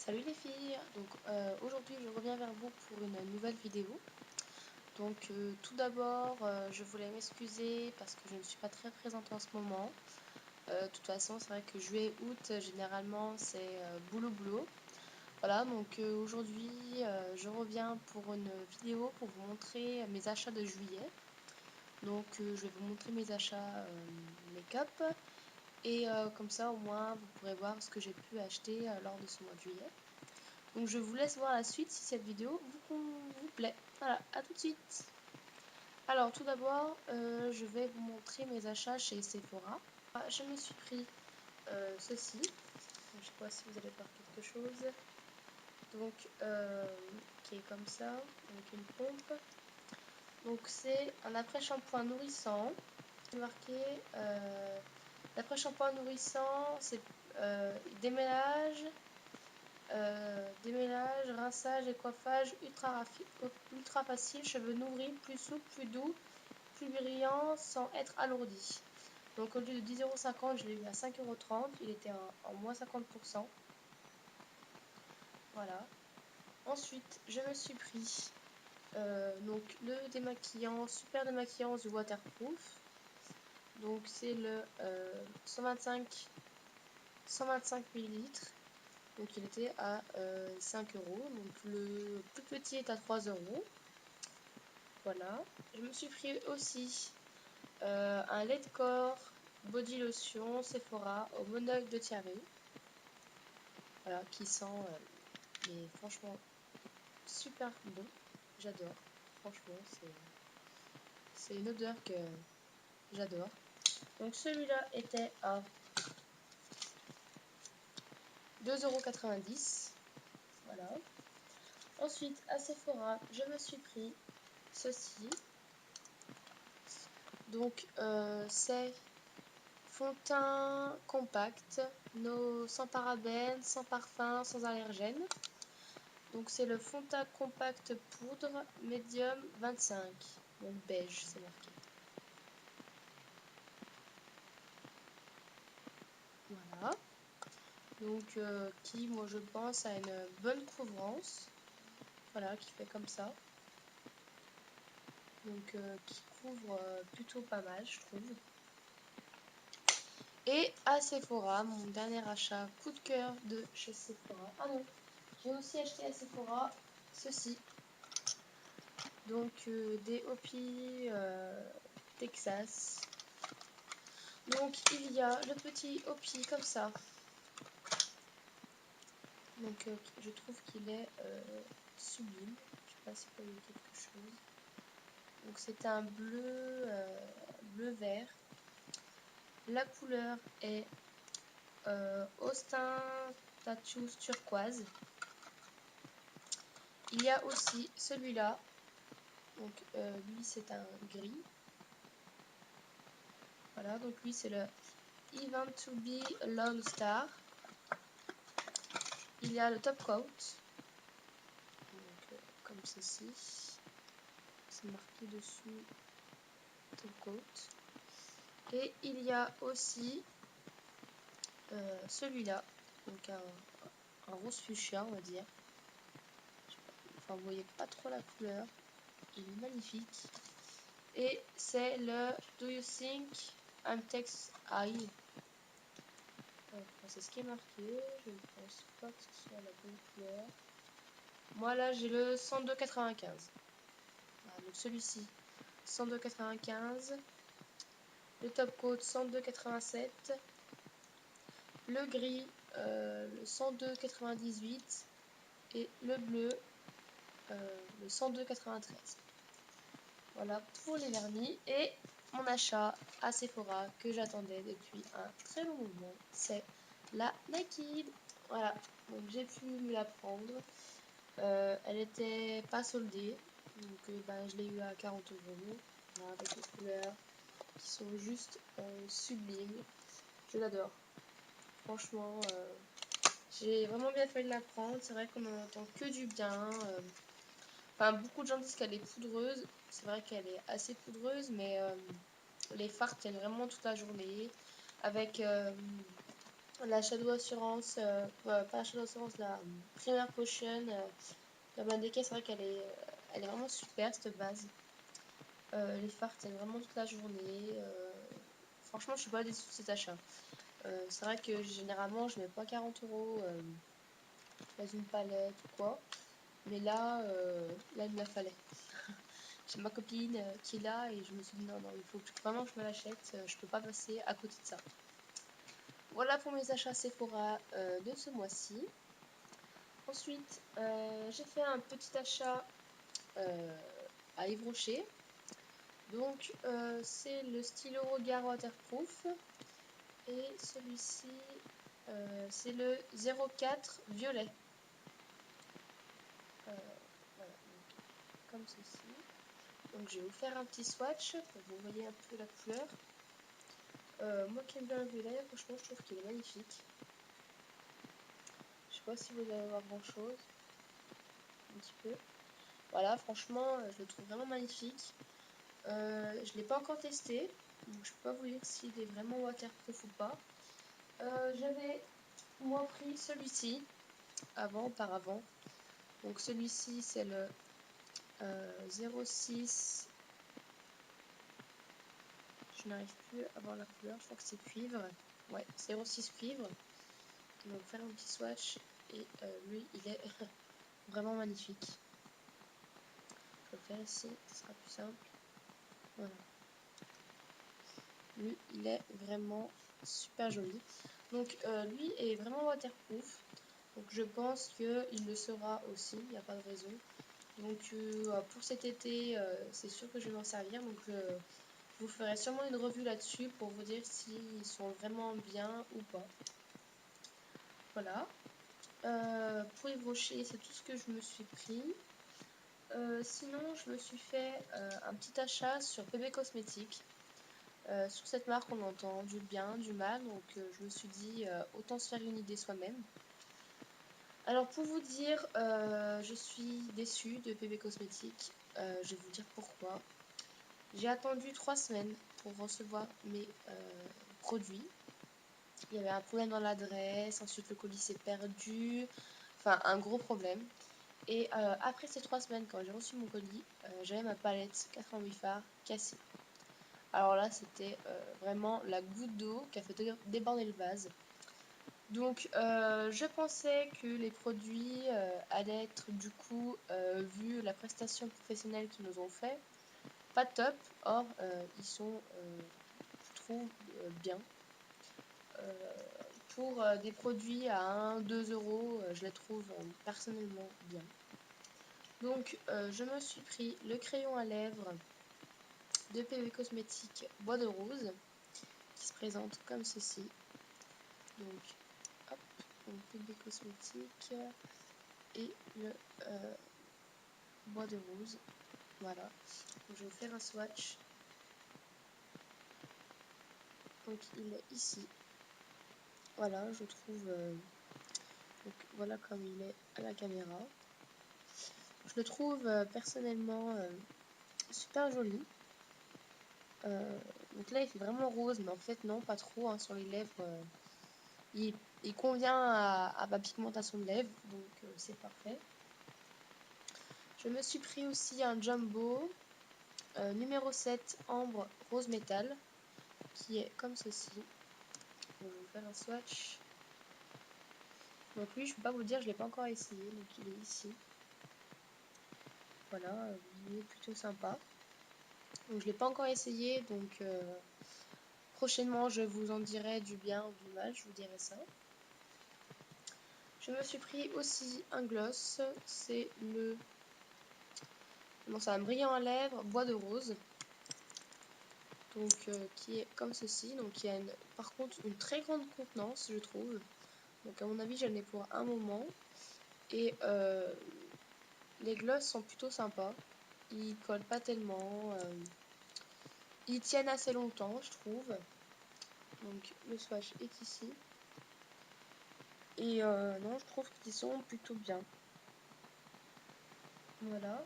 Salut les filles, donc aujourd'hui je reviens vers vous pour une nouvelle vidéo. Donc tout d'abord je voulais m'excuser parce que je ne suis pas très présente en ce moment. De toute façon c'est vrai que juillet août généralement c'est boulot boulot. Voilà, donc aujourd'hui je reviens pour une vidéo pour vous montrer mes achats de juillet. Donc je vais vous montrer mes achats make-up et comme ça au moins vous pourrez voir ce que j'ai pu acheter lors de ce mois de juillet. Donc je vous laisse voir la suite si cette vidéo vous plaît. Voilà, à tout de suite. Alors tout d'abord, je vais vous montrer mes achats chez Sephora. Je me suis pris ceci. Je sais pas si vous allez voir quelque chose. Donc qui est comme ça, avec une pompe. Donc c'est un après-shampoing nourrissant. Marqué l'après-shampoing nourrissant, c'est déménage. Démêlage, rinçage et coiffage ultra facile, cheveux nourris, plus souples, plus doux, plus brillants sans être alourdis. Donc au lieu de 10,50 €, je l'ai eu à 5,30 €, il était en moins 50%. Voilà. Ensuite, je me suis pris donc le démaquillant, super démaquillant du waterproof. Donc c'est le 125 ml. Donc il était à 5 €. Donc le plus petit est à 3 €. Voilà. Je me suis pris aussi un lait de corps body lotion Sephora au monoeuvre de Thierry. Voilà, qui sent mais franchement super bon. J'adore. Franchement, c'est une odeur que j'adore. Donc celui-là était à 2,90 €. Voilà. Ensuite, à Sephora, je me suis pris ceci. Donc, c'est fond de teint compact, sans parabènes, sans parfum, sans allergènes. Donc, c'est le fond de teint compact poudre médium 25. Donc, beige, c'est marqué. Voilà. Donc, qui, moi, je pense, a une bonne couvrance. Voilà, qui fait comme ça. Donc, qui couvre plutôt pas mal, je trouve. Et à Sephora, mon dernier achat coup de cœur de chez Sephora. Ah non, j'ai aussi acheté à Sephora ceci. Donc des Hopi Texas. Donc il y a le petit Hopi comme ça. Donc je trouve qu'il est sublime. Je sais pas si vous voyez quelque chose. Donc c'est un bleu vert. La couleur est Austin Tattoos turquoise. Il y a aussi celui-là. Donc lui c'est un gris. Voilà, donc lui c'est le Event to be Lone Star. Il y a le top coat. Donc comme ceci. C'est marqué dessus top coat. Et il y a aussi celui-là. Donc un rose fuchsia on va dire. Enfin vous voyez pas trop la couleur. Il est magnifique. Et c'est le Do You Think I'm Tex Eye. C'est ce qui est marqué. Je ne pense pas que ce soit la bonne couleur. Moi là j'ai le 102,95. Voilà, donc celui-ci 102,95. Le top coat 102,87. Le gris le 102,98. Et le bleu le 102,93. Voilà pour les vernis. Et mon achat à Sephora que j'attendais depuis un très long moment, c'est la Naked. Voilà, donc j'ai pu me la prendre. Elle était pas soldée, donc je l'ai eu à 40 €. Voilà, avec les couleurs qui sont juste sublimes. Je l'adore. Franchement, j'ai vraiment bien fait de la prendre. C'est vrai qu'on n'en entend que du bien. Enfin, beaucoup de gens disent qu'elle est poudreuse. C'est vrai qu'elle est assez poudreuse, mais les fards tiennent vraiment toute la journée. Avec la Shadow Assurance, pas la Shadow Assurance, la Primaire Potion. La Mandeke, c'est vrai elle est vraiment super cette base. Les farts tiennent vraiment toute la journée. Franchement, je suis pas déçue de cet achat. C'est vrai que généralement, je mets pas 40 € dans une palette ou quoi. Mais là, il me la fallait. J'ai ma copine qui est là et je me suis dit non, non, il faut vraiment que je me l'achète. Je peux pas passer à côté de ça. Voilà pour mes achats Sephora de ce mois-ci. Ensuite, j'ai fait un petit achat à Yves Rocher. Donc, c'est le stylo Regard Waterproof. Et celui-ci, c'est le 04 violet. Voilà, donc, comme ceci. Donc, je vais vous faire un petit swatch pour que vous voyez un peu la couleur. Moi qui aime bien le violet, franchement, je trouve qu'il est magnifique. Je sais pas si vous allez voir grand chose. Un petit peu. Voilà, franchement, je le trouve vraiment magnifique. Je ne l'ai pas encore testé, donc je peux pas vous dire s'il est vraiment waterproof ou pas. J'avais moi pris celui-ci auparavant. Donc celui-ci c'est le 06. Je n'arrive plus à voir la couleur, je crois que c'est cuivre. Ouais, 06 cuivre. Je vais vous faire un petit swatch et lui il est vraiment magnifique. Je vais le faire ici, ce sera plus simple. Voilà. Lui il est vraiment super joli. Donc lui est vraiment waterproof. Donc je pense qu'il le sera aussi, il n'y a pas de raison. Donc pour cet été, c'est sûr que je vais m'en servir. Donc je vous ferai sûrement une revue là-dessus pour vous dire s'ils sont vraiment bien ou pas. Voilà. Pour Yves Rocher, c'est tout ce que je me suis pris. Sinon, je me suis fait un petit achat sur PB Cosmétiques. Sur cette marque, on entend du bien, du mal. Donc je me suis dit, autant se faire une idée soi-même. Alors pour vous dire, je suis déçue de PB Cosmétiques. Je vais vous dire pourquoi. J'ai attendu 3 semaines pour recevoir mes produits. Il y avait un problème dans l'adresse, ensuite le colis s'est perdu. Enfin, un gros problème. Et après ces 3 semaines, quand j'ai reçu mon colis, j'avais ma palette 88 fards cassée. Alors là, c'était vraiment la goutte d'eau qui a fait déborder le vase. Donc, je pensais que les produits allaient être du coup, vu la prestation professionnelle qu'ils nous ont fait, pas top. Or, ils sont, je trouve, bien. Pour des produits à 1-2 €, je les trouve personnellement bien. Donc, je me suis pris le crayon à lèvres de PB Cosmétiques Bois de Rose, qui se présente comme ceci. Donc, hop, donc PB Cosmétiques et le Bois de Rose. Voilà. Donc, je vais vous faire un swatch. Donc, il est ici. Voilà, je trouve. Donc, voilà comme il est à la caméra. Je le trouve personnellement super joli. Donc là il fait vraiment rose, mais en fait non, pas trop hein, sur les lèvres. Il convient à ma pigmentation de lèvres, donc c'est parfait. Je me suis pris aussi un jumbo numéro 7 ambre rose métal, qui est comme ceci. Donc, je vais vous faire un swatch. Donc lui je peux pas vous le dire, je l'ai pas encore essayé, donc il est ici. Voilà, il est plutôt sympa. Donc je l'ai pas encore essayé, donc prochainement je vous en dirai du bien ou du mal, je vous dirai ça. Je me suis pris aussi un gloss, c'est le... Non, c'est un brillant à lèvres bois de rose. Donc qui est comme ceci. Donc il y a par contre une très grande contenance, je trouve. Donc à mon avis j'en ai pour un moment. Et les glosses sont plutôt sympas. Ils collent pas tellement. Ils tiennent assez longtemps, je trouve. Donc le swatch est ici. Et non, je trouve qu'ils sont plutôt bien. Voilà.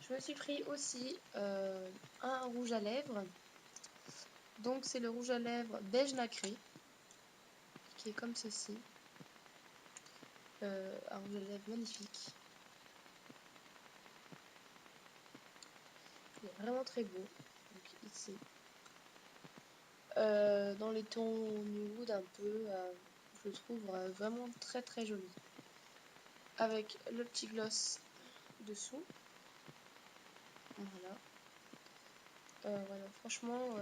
Je me suis pris aussi un rouge à lèvres. Donc c'est le rouge à lèvres beige nacré, qui est comme ceci. Un rouge à lèvres magnifique. Il est vraiment très beau. Donc ici. Dans les tons nude un peu, je le trouve vraiment très très joli. Avec le petit gloss dessous. Voilà. Voilà, franchement,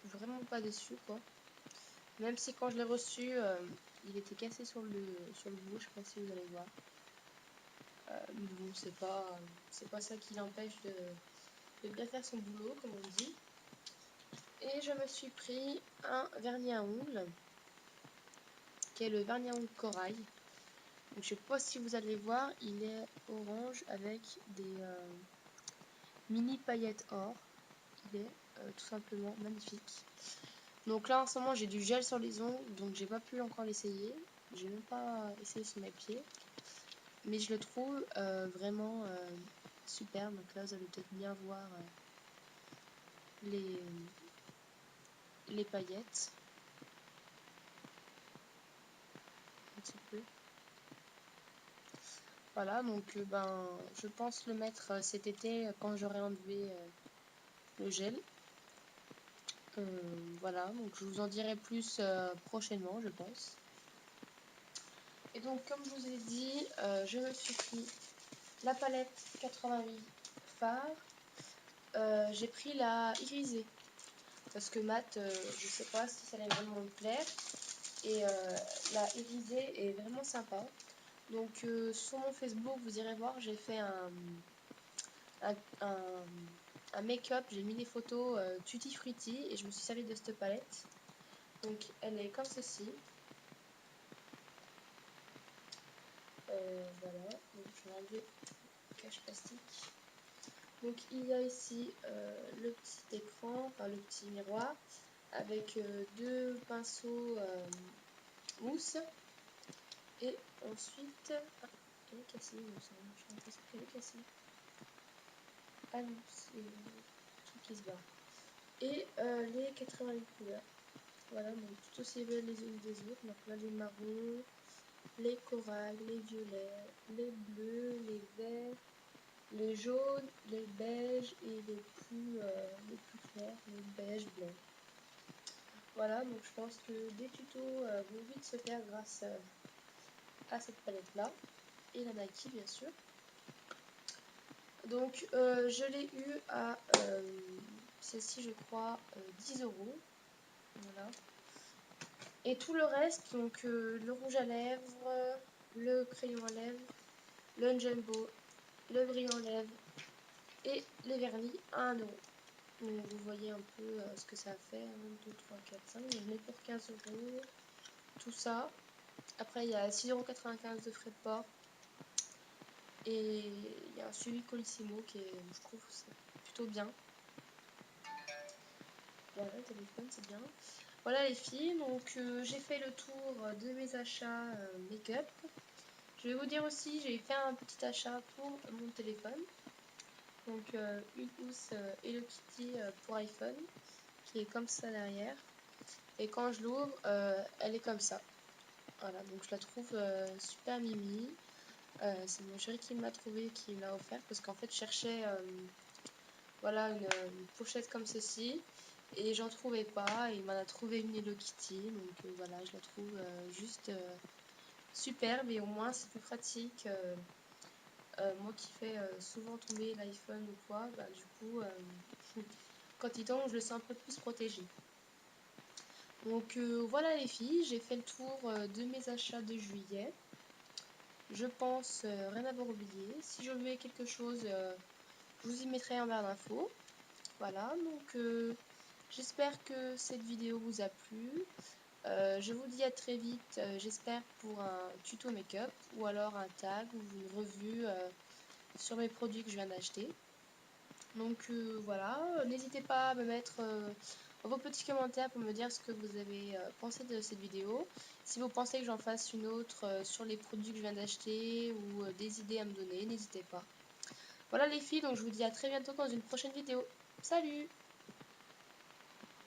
vraiment pas déçu quoi. Même si quand je l'ai reçu, il était cassé sur le bout, je sais pas si vous allez voir. Mais bon, c'est pas ça qui l'empêche de bien faire son boulot, comme on dit. Et je me suis pris un vernis à ongles, qui est le vernis à ongles corail. Donc, je sais pas si vous allez voir, il est orange avec des mini paillettes or. Il est tout simplement magnifique. Donc là en ce moment j'ai du gel sur les ongles, donc j'ai pas pu encore l'essayer. J'ai même pas essayé sur mes pieds. Mais je le trouve vraiment super. Donc là vous allez peut-être bien voir les paillettes. Un petit peu. Voilà, donc ben je pense le mettre cet été quand j'aurai enlevé le gel. Voilà, donc je vous en dirai plus prochainement, je pense. Et donc, comme je vous ai dit, je me suis pris la palette 88 Fard. J'ai pris la irisée parce que mat, je sais pas si ça allait vraiment me plaire. Et la irisée est vraiment sympa. Donc, sur mon Facebook, vous irez voir, j'ai fait un make-up. J'ai mis des photos tutti frutti et je me suis servi de cette palette. Donc, elle est comme ceci. Voilà, donc je vais enlever le cache plastique. Donc il y a ici le petit écran, enfin le petit miroir, avec deux pinceaux mousse. Et ensuite, ah, elle est cassée, il me semble. J'ai l'impression qu'elle est cassée. Ah non, c'est le truc qui se barre. Et les 88 couleurs. Voilà, donc tout aussi belles les unes des autres. Donc là, les marrons, les corals, les violets, les bleus, les verts, les jaunes, les beiges et les plus clairs, les beiges blancs. Voilà, donc je pense que des tutos vont vite se faire grâce à cette palette là et la Nike bien sûr. Donc je l'ai eu à celle-ci je crois 10 €. Voilà. Et tout le reste, donc le rouge à lèvres, le crayon à lèvres, le jumbo, le brillant à lèvres et les vernis à 1 €. Donc vous voyez un peu ce que ça fait. 1, 2, 3, 4, 5. Je l'ai pour 15 €. Tout ça. Après il y a 6,95 € de frais de port. Et il y a un suivi Colissimo qui est, je trouve, plutôt bien. Voilà, le téléphone, c'est bien. Voilà les filles, donc j'ai fait le tour de mes achats make-up. Je vais vous dire aussi, j'ai fait un petit achat pour mon téléphone. Donc une housse Hello Kitty pour iPhone, qui est comme ça derrière. Et quand je l'ouvre, elle est comme ça. Voilà, donc je la trouve super mimi. C'est mon chéri qui me l'a trouvé, qui me l'a offert, parce qu'en fait je cherchais voilà, une pochette comme ceci. Et j'en trouvais pas, et il m'en a trouvé une Hello Kitty. Donc voilà, je la trouve juste superbe, et au moins c'est plus pratique. Moi qui fais souvent tomber l'iPhone ou quoi, bah, du coup, quand il tombe, je le sens un peu plus protégé. Donc voilà les filles, j'ai fait le tour de mes achats de juillet. Je pense rien avoir oublié. Si j'ai oublié quelque chose, je vous y mettrai en barre d'infos. Voilà, donc j'espère que cette vidéo vous a plu. Je vous dis à très vite, j'espère pour un tuto make-up ou alors un tag ou une revue sur mes produits que je viens d'acheter. Donc voilà, n'hésitez pas à me mettre vos petits commentaires pour me dire ce que vous avez pensé de cette vidéo. Si vous pensez que j'en fasse une autre sur les produits que je viens d'acheter ou des idées à me donner, n'hésitez pas. Voilà les filles, donc je vous dis à très bientôt dans une prochaine vidéo. Salut!